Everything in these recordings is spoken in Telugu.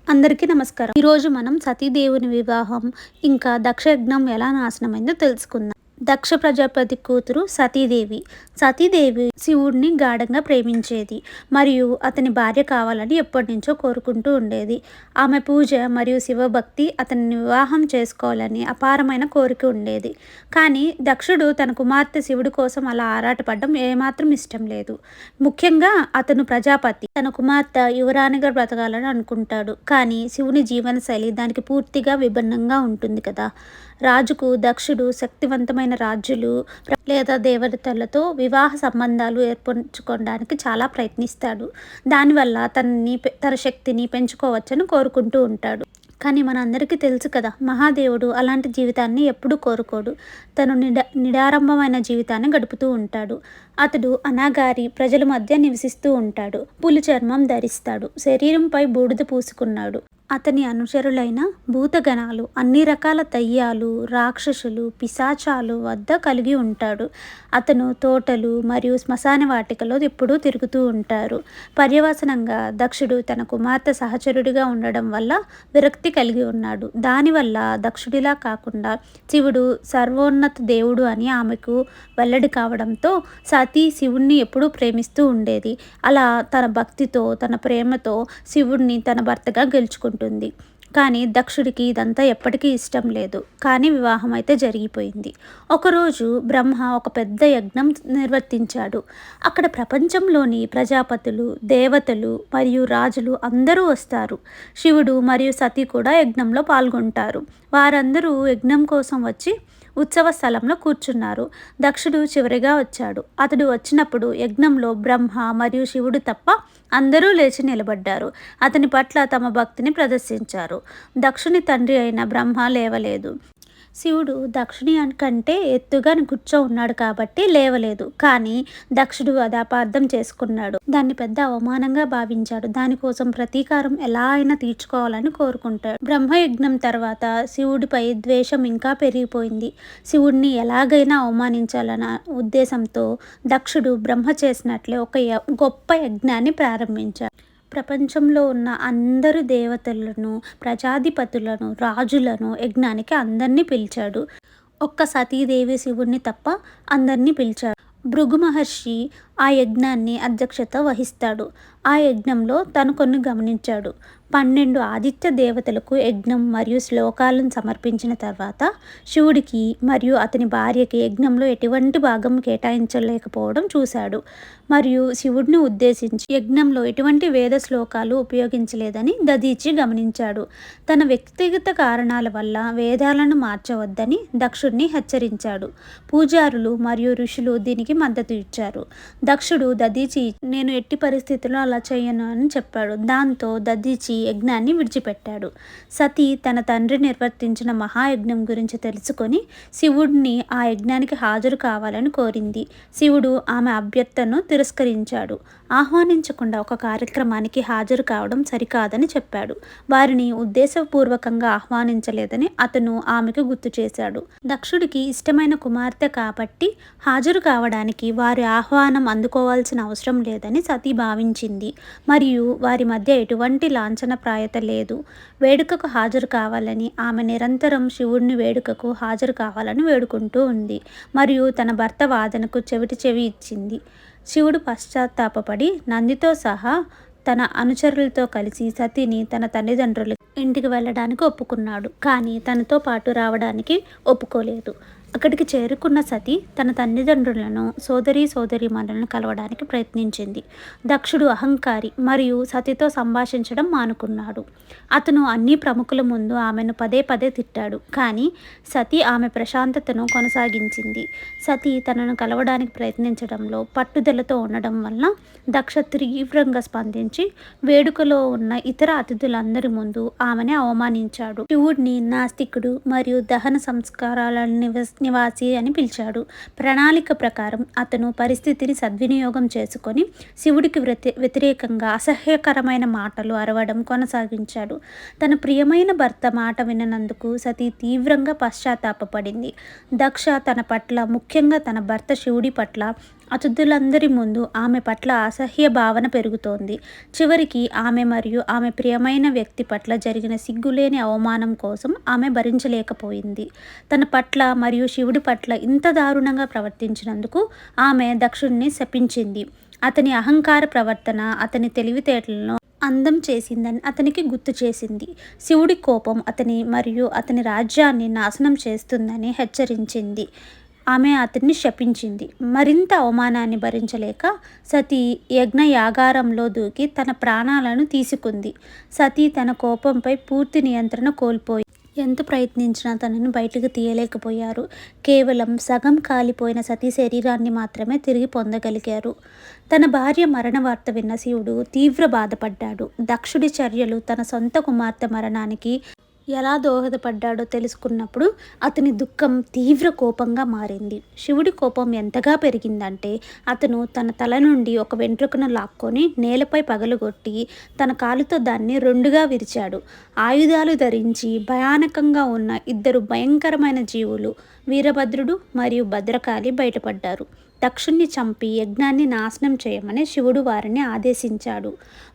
అందరికీ నమస్కారం. ఈరోజు మనం సతీదేవుని వివాహం ఇంకా దక్షయజ్ఞం ఎలా నాశనమైందో తెలుసుకుందాం. దక్ష ప్రజాపతి కూతురు సతీదేవి. సతీదేవి శివుడిని గాఢంగా ప్రేమించేది మరియు అతని భార్య కావాలని ఎప్పటి నుంచో కోరుకుంటూ ఉండేది. ఆమె పూజ మరియు శివభక్తి అతన్ని వివాహం చేసుకోవాలని అపారమైన కోరిక ఉండేది. కానీ దక్షుడు తన కుమార్తె శివుడి కోసం అలా ఆరాటపడడం ఏమాత్రం ఇష్టం లేదు. ముఖ్యంగా అతను ప్రజాపతి తన కుమార్తె యువరాణిగా బ్రతకాలని అనుకుంటాడు. కానీ శివుని జీవనశైలి దానికి పూర్తిగా విభిన్నంగా ఉంటుంది కదా. రాజుకు దక్షుడు శక్తివంతమైన రాజులు లేదా దేవతలతో వివాహ సంబంధాలు ఏర్పరచుకోవడానికి చాలా ప్రయత్నిస్తాడు. దానివల్ల తన శక్తిని పెంచుకోవచ్చని కోరుకుంటూ ఉంటాడు. కానీ మనందరికీ తెలుసు కదా, మహాదేవుడు అలాంటి జీవితాన్ని ఎప్పుడూ కోరుకోడు. తను నిడారంభమైన జీవితాన్ని గడుపుతూ ఉంటాడు. అతడు అనాగారి ప్రజల మధ్య నివసిస్తూ ఉంటాడు. పులి చర్మం ధరిస్తాడు. శరీరంపై బూడిద పూసుకున్నాడు. అతని అనుచరులైన భూతగణాలు అన్ని రకాల దయ్యాలు, రాక్షసులు, పిశాచాలు వద్ద కలిగి ఉంటాడు. అతను తోటలు మరియు శ్మశాన వాటికలో ఎప్పుడూ తిరుగుతూ ఉంటారు. పర్యవసనంగా దక్షుడు తన కుమార్తె సహచరుడిగా ఉండడం వల్ల విరక్తి కలిగి ఉన్నాడు. దానివల్ల దక్షుడిలా కాకుండా శివుడు సర్వోన్నత దేవుడు అని ఆమెకు వెల్లడి కావడంతో సతీ శివుణ్ణి ఎప్పుడూ ప్రేమిస్తూ ఉండేది. అలా తన భక్తితో తన ప్రేమతో శివుణ్ణి తన భర్తగా గెలుచుకుంటుంది. కానీ దక్షుడికి ఇదంతా ఎప్పటికీ ఇష్టం లేదు. కానీ వివాహం అయితే జరిగిపోయింది. ఒకరోజు బ్రహ్మ ఒక పెద్ద యజ్ఞం నిర్వర్తించాడు. అక్కడ ప్రపంచంలోని ప్రజాపతులు, దేవతలు మరియు రాజులు అందరూ వస్తారు. శివుడు మరియు సతీ కూడా యజ్ఞంలో పాల్గొంటారు. వారందరూ యజ్ఞం కోసం వచ్చి ఉత్సవ స్థలంలో కూర్చున్నారు. దక్షుడు చివరిగా వచ్చాడు. అతడు వచ్చినప్పుడు యజ్ఞంలో బ్రహ్మ మరియు శివుడు తప్ప అందరూ లేచి నిలబడ్డారు. అతని పట్ల తమ భక్తిని ప్రదర్శించారు. దక్షుని తండ్రి అయిన బ్రహ్మ లేవలేదు. శివుడు దక్షుని కంటే ఎత్తుగా కూర్చో ఉన్నాడు కాబట్టి లేవలేదు. కానీ దక్షుడు అది అపార్థం చేసుకున్నాడు. దాన్ని పెద్ద అవమానంగా భావించాడు. దానికోసం ప్రతీకారం ఎలా అయినా తీర్చుకోవాలని కోరుకుంటాడు. బ్రహ్మయజ్ఞం తర్వాత శివుడిపై ద్వేషం ఇంకా పెరిగిపోయింది. శివుడిని ఎలాగైనా అవమానించాలన్న ఉద్దేశంతో దక్షుడు బ్రహ్మ చేసినట్లే ఒక గొప్ప యజ్ఞాన్ని ప్రారంభించాడు. ప్రపంచంలో ఉన్న అందరు దేవతలను, ప్రజాధిపతులను, రాజులను యజ్ఞానికి అందరినీ పిలిచాడు. ఒక్క సతీదేవి శివుణ్ణి తప్ప అందరినీ పిలిచాడు. భృగు మహర్షి ఆ యజ్ఞాన్ని అధ్యక్షత వహిస్తాడు. ఆ యజ్ఞంలో తను కొన్ని గమనించాడు. 12 ఆదిత్య దేవతలకు యజ్ఞం మరియు శ్లోకాలను సమర్పించిన తర్వాత శివుడికి మరియు అతని భార్యకి యజ్ఞంలో ఎటువంటి భాగం కేటాయించలేకపోవడం చూశాడు. మరియు శివుడిని ఉద్దేశించి యజ్ఞంలో ఎటువంటి వేద శ్లోకాలు ఉపయోగించలేదని దధీచి గమనించాడు. తన వ్యక్తిగత కారణాల వల్ల వేదాలను మార్చవద్దని దక్షుడిని హెచ్చరించాడు. పూజారులు మరియు ఋషులు దీనికి మద్దతు ఇచ్చారు. దక్షుడు దధీచి నేను ఎట్టి పరిస్థితుల్లో అలా చేయను అని చెప్పాడు. దాంతో దధీచి యజ్ఞాన్ని విడిచిపెట్టాడు. సతీ తన తండ్రి నిర్వర్తించిన మహాయజ్ఞం గురించి తెలుసుకొని శివుడిని ఆ యజ్ఞానికి హాజరు కావాలని కోరింది. శివుడు ఆమె అభ్యర్థనను తిరస్కరించాడు. ఆహ్వానించకుండా ఒక కార్యక్రమానికి హాజరు కావడం సరికాదని చెప్పాడు. వారిని ఉద్దేశపూర్వకంగా ఆహ్వానించలేదని అతను ఆమెకు గుర్తు చేశాడు. దక్షుడికి ఇష్టమైన కుమార్తె కాబట్టి హాజరు కావడానికి వారి ఆహ్వానం అందుకోవాల్సిన అవసరం లేదని సతీ భావించింది. మరియు వారి మధ్య ఎటువంటి లాంఛనప్రాయత లేదు. వేడుకకు హాజరు కావాలని ఆమె నిరంతరం శివుడిని వేడుకకు హాజరు కావాలని వేడుకుంటూ ఉంది మరియు తన భర్త వాదనకు చెవి ఇచ్చింది. శివుడు పశ్చాత్తాపపడి నందితో సహా తన అనుచరులతో కలిసి సతీని తన తల్లిదండ్రుల ఇంటికి వెళ్ళడానికి ఒప్పుకున్నాడు. కానీ తనతో పాటు రావడానికి ఒప్పుకోలేదు. అక్కడికి చేరుకున్న సతీ తన తల్లిదండ్రులను, సోదరీమణులను కలవడానికి ప్రయత్నించింది. దక్షుడు అహంకారి మరియు సతీతో సంభాషించడం మానుకున్నాడు. అతను అన్ని ప్రముఖుల ముందు ఆమెను పదే పదే తిట్టాడు. కానీ సతీ ఆమె ప్రశాంతతను కొనసాగించింది. సతీ తనను కలవడానికి ప్రయత్నించడంలో పట్టుదలతో ఉండడం వల్ల దక్ష తీవ్రంగా స్పందించి వేడుకలో ఉన్న ఇతర అతిథులందరి ముందు ఆమెని అవమానించాడు. శివుడిని నాస్తికుడు మరియు దహన సంస్కారాలను నివాసి అని పిలిచాడు. ప్రణాళిక ప్రకారం అతను పరిస్థితిని సద్వినియోగం చేసుకొని శివుడికి వ్యతిరేకంగా అసహ్యకరమైన మాటలు అరవడం కొనసాగించాడు. తన ప్రియమైన భర్త మాట విననందుకు సతీ తీవ్రంగా పశ్చాత్తాపపడింది. దక్ష తన పట్ల, ముఖ్యంగా తన భర్త శివుడి పట్ల అతిథులందరి ముందు ఆమె పట్ల అసహ్య భావన పెరుగుతోంది. చివరికి ఆమె మరియు ఆమె ప్రియమైన వ్యక్తి పట్ల జరిగిన సిగ్గులేని అవమానం కోసం ఆమె భరించలేకపోయింది. తన పట్ల మరియు శివుడి పట్ల ఇంత దారుణంగా ప్రవర్తించినందుకు ఆమె దక్షుడిని శపించింది. అతని అహంకార ప్రవర్తన అతని తెలివితేటలను అందం చేసిందని అతనికి గుర్తు చేసింది. శివుడి కోపం అతని మరియు అతని రాజ్యాన్ని నాశనం చేస్తుందని హెచ్చరించింది. ఆమె అతన్ని శపించింది. మరింత అవమానాన్ని భరించలేక సతీ యజ్ఞయాగారంలో దూకి తన ప్రాణాలను తీసుకుంది. సతీ తన కోపంపై పూర్తి నియంత్రణ కోల్పోయి ఎంత ప్రయత్నించినా తనని బయటకు తీయలేకపోయారు. కేవలం సగం కాలిపోయిన సతీ శరీరాన్ని మాత్రమే తిరిగి పొందగలిగారు. తన భార్య మరణ వార్త విన్న శివుడు తీవ్ర బాధపడ్డాడు. దక్షుడి చర్యలు తన సొంత కుమార్తె మరణానికి ఎలా దోహదపడ్డాడో తెలుసుకున్నప్పుడు అతని దుఃఖం తీవ్ర కోపంగా మారింది. శివుడి కోపం ఎంతగా పెరిగిందంటే అతను తన తల నుండి ఒక వెంట్రుకను లాక్కొని నేలపై పగలగొట్టి తన కాలుతో దాన్ని రెండుగా విరిచాడు. ఆయుధాలు ధరించి భయానకంగా ఉన్న ఇద్దరు భయంకరమైన జీవులు వీరభద్రుడు మరియు భద్రకాళి బయటపడ్డారు. దక్షుణ్ణి చంపి యజ్ఞాన్ని నాశనం చేయమని శివుడు వారిని ఆదేశించాడు.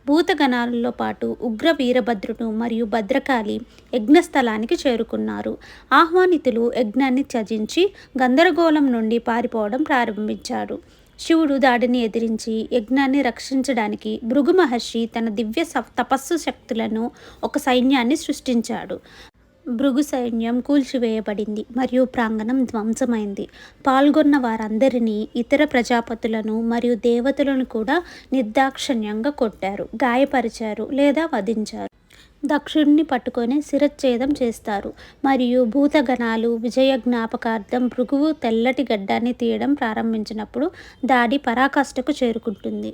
భూతగణాలలో పాటు ఉగ్ర వీరభద్రుడు మరియు భద్రకాళి యజ్ఞస్థలానికి చేరుకున్నారు. ఆహ్వానితులు యజ్ఞాన్ని త్యజించి గందరగోళం నుండి పారిపోవడం ప్రారంభించారు. శివుడు దాడిని ఎదిరించి యజ్ఞాన్ని రక్షించడానికి భృగు మహర్షి తన దివ్య తపస్సు శక్తులను ఒక సైన్యాన్ని సృష్టించాడు. భృగు సైన్యం కూల్చివేయబడింది మరియు ప్రాంగణం ధ్వంసమైంది. పాల్గొన్న వారందరినీ, ఇతర ప్రజాపతులను మరియు దేవతలను కూడా నిర్దాక్షిణ్యంగా కొట్టారు, గాయపరిచారు లేదా వధించారు. దక్షుడిని పట్టుకొని శిరచ్ఛేదం చేస్తారు మరియు భూతగణాలు విజయ జ్ఞాపకార్థం భృగువు తెల్లటి గడ్డాన్ని తీయడం ప్రారంభించినప్పుడు దాడి పరాకాష్ఠకు చేరుకుంటుంది.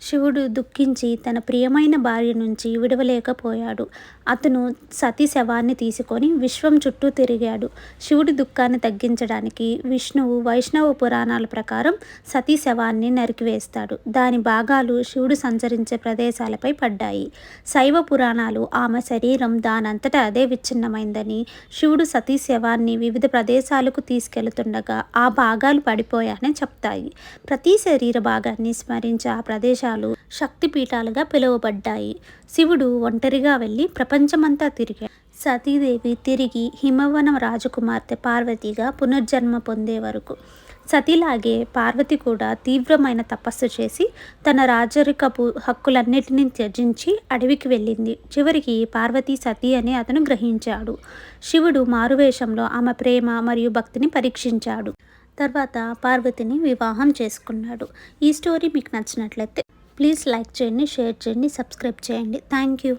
శివుడు దుఃఖించి తన ప్రియమైన భార్య నుంచి విడవలేకపోయాడు. అతను సతీ శవాన్ని తీసుకొని విశ్వం చుట్టూ తిరిగాడు. శివుడి దుఃఖాన్ని తగ్గించడానికి విష్ణువు వైష్ణవ పురాణాల ప్రకారం సతీ శవాన్ని నరికివేస్తాడు. దాని భాగాలు శివుడు సంచరించే ప్రదేశాలపై పడ్డాయి. శైవ పురాణాలు ఆమె శరీరం దానంతటా అదే విచ్ఛిన్నమైందని, శివుడు సతీ శవాన్ని వివిధ ప్రదేశాలకు తీసుకెళ్తుండగా ఆ భాగాలు పడిపోయాయని చెప్తాయి. ప్రతి శరీర భాగాన్ని స్మరించే ఆ ప్రదేశాలు శక్తిపీఠాలుగా పిలువబడ్డాయి. శివుడు ఒంటరిగా వెళ్ళి ప్రపంచమంతా తిరిగాడు. సతీదేవి తిరిగి హిమవన రాజకుమార్తె పార్వతిగా పునర్జన్మ పొందే వరకు. సతీలాగే పార్వతి కూడా తీవ్రమైన తపస్సు చేసి తన రాజరికపు హక్కులన్నిటినీ త్యజించి అడవికి వెళ్ళింది. చివరికి పార్వతి సతీ అని అతను గ్రహించాడు. శివుడు మారువేషంలో ఆమె ప్రేమ మరియు భక్తిని పరీక్షించాడు. తర్వాత పార్వతిని వివాహం చేసుకున్నాడు. ఈ స్టోరీ మీకు నచ్చినట్లయితే ప్లీజ్ లైక్ చేయండి, షేర్ చేయండి, సబ్స్క్రైబ్ చేయండి. Thank you.